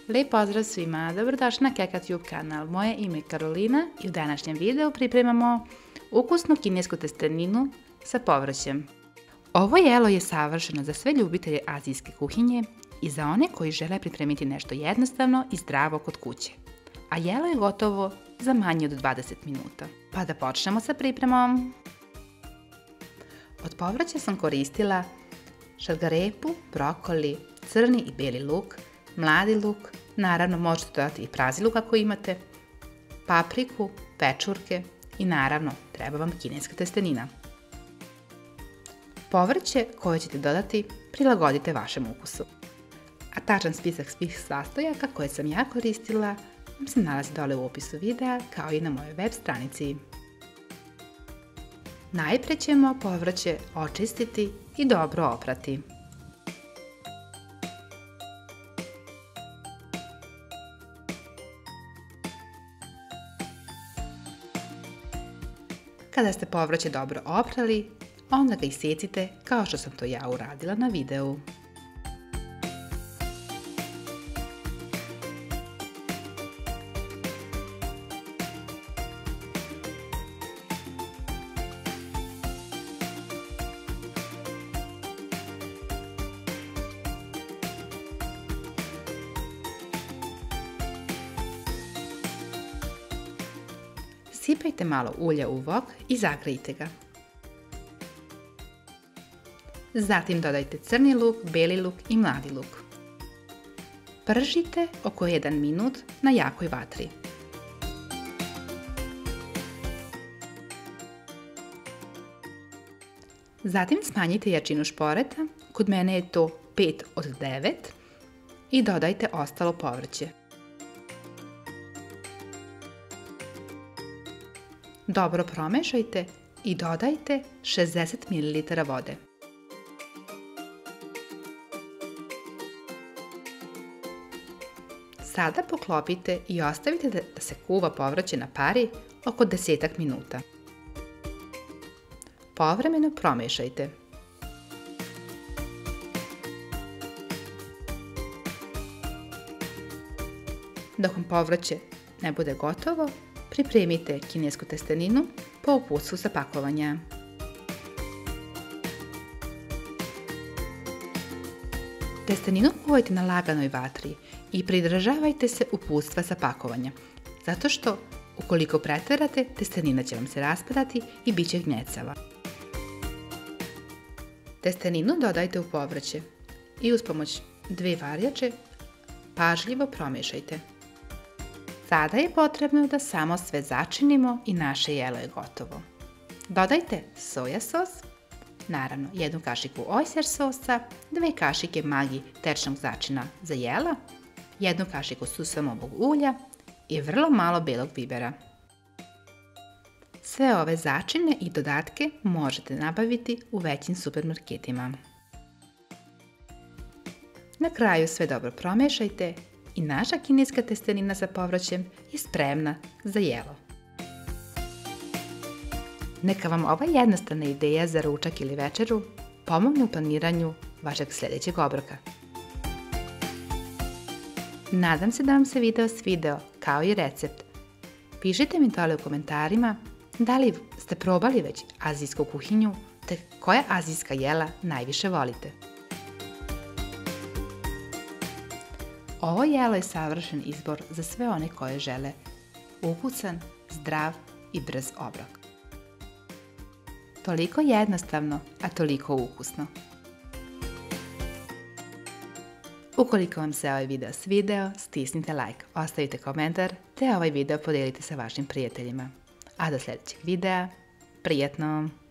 Lijep pozdrav svima, dobrodošli na Kekad YouTube kanal. Moje ime je Karolina i u današnjem videu pripremamo ukusnu kinesku testeninu sa povrćem. Ovo jelo je savršeno za sve ljubitelje azijske kuhinje i za one koji žele pripremiti nešto jednostavno i zdravo kod kuće. A jelo je gotovo za manje od 20 minuta. Pa da počnemo sa pripremom. Od povrća sam koristila šargarepu, brokoli, crni i bijeli luk, mladi luk, naravno možete dodati i prazi luk ako imate, papriku, pečurke i naravno treba vam kineska testenina. Povrće koje ćete dodati prilagodite vašem ukusu. A tačan spisak svih sastojaka koje sam ja koristila vam se nalazi dole u opisu videa kao i na mojoj web stranici. Najprije ćemo povrće očistiti i dobro oprati. Kada ste povrće dobro oprali, onda ga isecite kao što sam to ja uradila na videu. Sipajte malo ulja u vok i zagrijte ga. Zatim dodajte crni luk, bijeli luk i mladi luk. Pržite oko 1 minut na jakoj vatri. Zatim smanjite jačinu šporeta, kod mene je to 5 od 9 i dodajte ostalo povrće. Dobro promešajte i dodajte 60 ml vode. Sada poklopite i ostavite da se kuva povrće na pari oko 10 minuta. Povremeno promešajte. Dok vam povrće ne bude gotovo, pripremite kinesku testeninu po uputstvu za pakovanje. Testeninu kuvajte na laganoj vatri i pridržavajte se uputstva za pakovanje, zato što ukoliko pretjerate, testenina će vam se raspadati i bit će gnjecava. Testeninu dodajte u povrće i uz pomoć 2 varjače pažljivo promiješajte. Sada je potrebno da samo sve začinimo i naše jelo je gotovo. Dodajte soja sos, naravno 1 kašiku oyster sosa, 2 kašike Maggi tečnog začina za jela, 1 kašiku susamovog ulja i vrlo malo belog bibera. Sve ove začine i dodatke možete nabaviti u većim supermarketima. Na kraju sve dobro promešajte i naša kineska testenina sa povrćem je spremna za jelo. Neka vam ova jednostavna ideja za ručak ili večeru pomogne u planiranju vašeg sljedećeg obroka. Nadam se da vam se video svideo kao i recept. Pišite mi dole u komentarima da li ste probali već azijsku kuhinju te koja azijska jela najviše volite. Ovo jelo je savršen izbor za sve one koje žele ukusan, zdrav i brz obrok. Toliko jednostavno, a toliko ukusno. Ukoliko vam se ovaj video svideo, stisnite like, ostavite komentar te ovaj video podijelite sa vašim prijateljima. A do sljedećeg videa, prijatno!